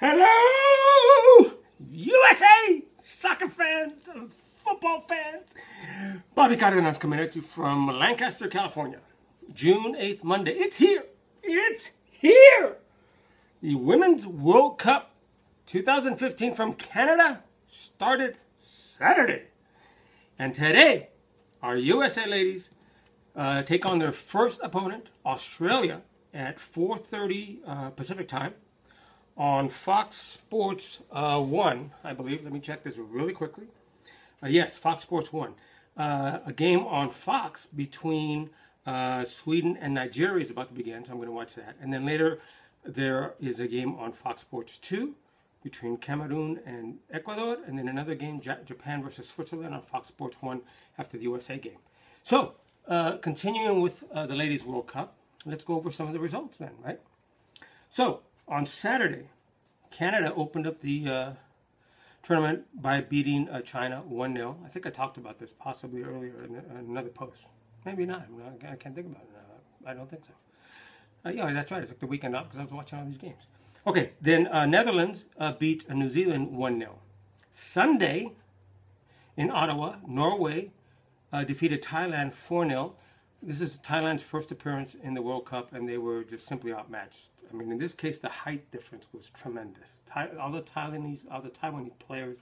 Hello, USA soccer fans and football fans. Bobby Cardenas coming at you from Lancaster, California. June 8th, Monday. It's here. It's here. The Women's World Cup 2015 from Canada started Saturday. And today, our USA ladies take on their first opponent, Australia, at 4:30 Pacific time on Fox Sports 1, I believe. Let me check this really quickly. Yes, Fox Sports 1. A game on Fox between Sweden and Nigeria is about to begin, so I'm going to watch that. And then later, there is a game on Fox Sports 2 between Cameroon and Ecuador, and then another game, Japan versus Switzerland, on Fox Sports 1 after the USA game. So, continuing with the Ladies World Cup, let's go over some of the results then, right? So, on Saturday, Canada opened up the tournament by beating China 1-0. I think I talked about this possibly earlier in another post. Maybe not. I can't think about it now. I don't think so. Yeah, that's right. I took the weekend off because I was watching all these games. Okay, then Netherlands beat New Zealand 1-0. Sunday, in Ottawa, Norway defeated Thailand 4-0. This is Thailand's first appearance in the World Cup, and they were just simply outmatched. I mean, in this case, the height difference was tremendous. All the Taiwanese players,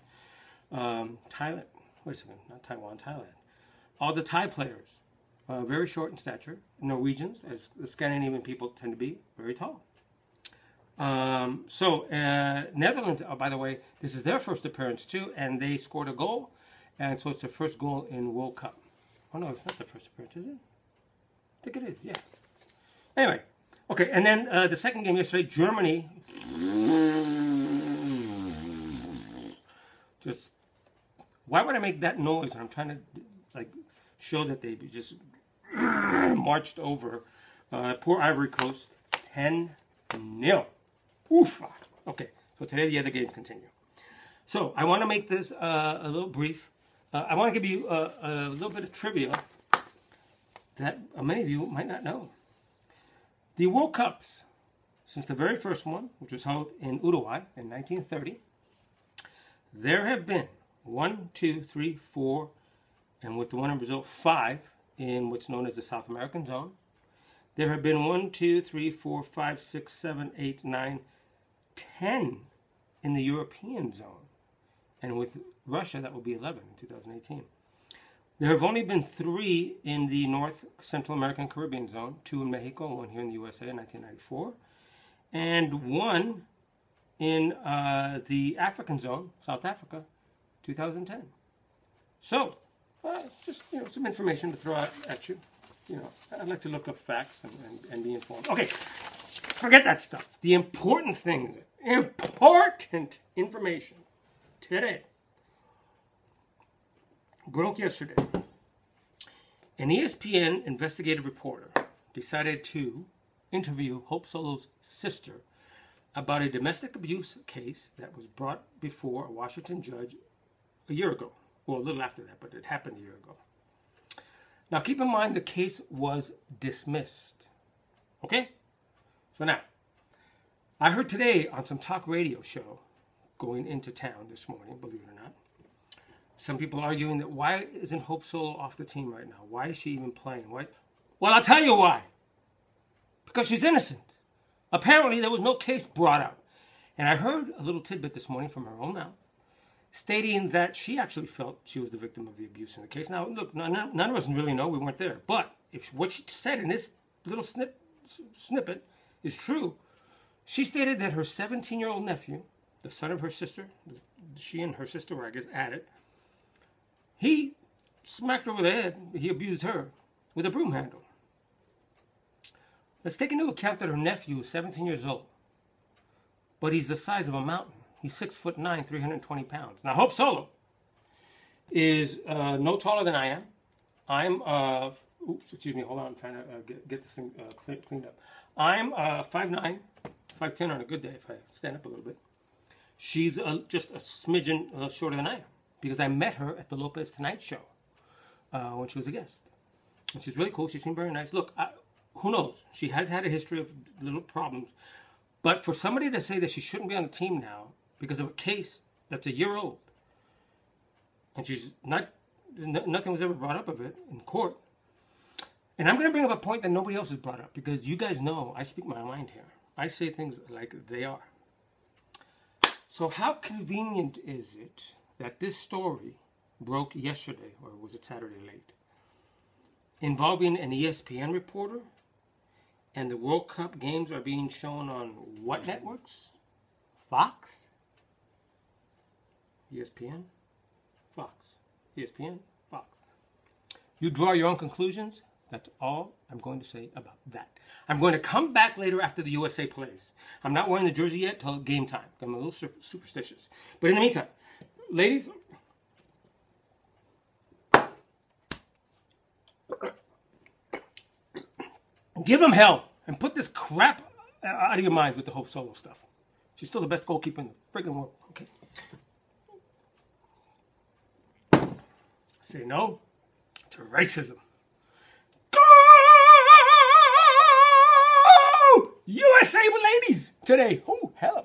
Thailand, wait a second, not Taiwan, Thailand. All the Thai players, very short in stature. Norwegians, as the Scandinavian people tend to be, very tall. Netherlands, by the way, this is their first appearance too, and they scored a goal, and so it's their first goal in World Cup. Oh no, it's not their first appearance, is it? I think it is, yeah. Anyway, okay, and then the second game yesterday, Germany. Just, why would I make that noise when I'm trying to show that they just marched over poor Ivory Coast 10-0. Oof. Okay, so today the other games continue. So I want to make this a little brief. I want to give you a little bit of trivia that many of you might not know. The World Cups, since the very first one, which was held in Uruguay in 1930, there have been 1, 2, 3, 4, and with the one in Brazil, 5 in what's known as the South American zone. There have been 1, 2, 3, 4, 5, 6, 7, 8, 9, 10 in the European zone. And with Russia, that will be 11 in 2018. There have only been 3 in the North Central American Caribbean zone, 2 in Mexico, 1 here in the USA in 1994, and 1 in the African zone, South Africa, 2010. So, just some information to throw out at you. I'd like to look up facts and be informed. Okay, forget that stuff. The important things, important information today broke yesterday. An ESPN investigative reporter decided to interview Hope Solo's sister about a domestic abuse case that was brought before a Washington judge a year ago. Well, a little after that, but it happened a year ago. Now, keep in mind the case was dismissed. Okay? So now, I heard today on some talk radio show going into town this morning, believe it or not, some people arguing that why isn't Hope Solo off the team right now? Why is she even playing? Why? Well, I'll tell you why. Because she's innocent. Apparently, there was no case brought up. And I heard a little tidbit this morning from her own mouth, stating that she actually felt she was the victim of the abuse in the case. Now, look, none of us really know. We weren't there. But if what she said in this little snippet is true, she stated that her 17-year-old nephew, the son of her sister, she and her sister were, I guess, at it, he smacked her over the head. He abused her with a broom handle. Let's take into account that her nephew is 17 years old, but he's the size of a mountain. He's 6'9", 320 pounds. Now, Hope Solo is no taller than I am. I'm, oops, excuse me, hold on. I'm trying to get this thing cleaned up. I'm 5'9", 5'10" on a good day if I stand up a little bit. She's just a smidgen shorter than I am because I met her at the Lopez Tonight Show when she was a guest. And she's really cool. She seemed very nice. Look, who knows? She has had a history of little problems. But for somebody to say that she shouldn't be on the team now because of a case that's a year old, and nothing was ever brought up of it in court. And I'm going to bring up a point that nobody else has brought up, because you guys know I speak my mind here. I say things like they are. So how convenient is it that this story broke yesterday, or was it Saturday late, involving an ESPN reporter, and the World Cup games are being shown on what networks? Fox? ESPN? Fox. ESPN? Fox. You draw your own conclusions. That's all I'm going to say about that. I'm going to come back later after the USA plays. I'm not wearing the jersey yet till game time. I'm a little superstitious. But in the meantime, ladies, give them hell and put this crap out of your mind with the Hope Solo stuff. She's still the best goalkeeper in the friggin' world. Okay. Say no to racism. Go! USA ladies today. Oh, hell.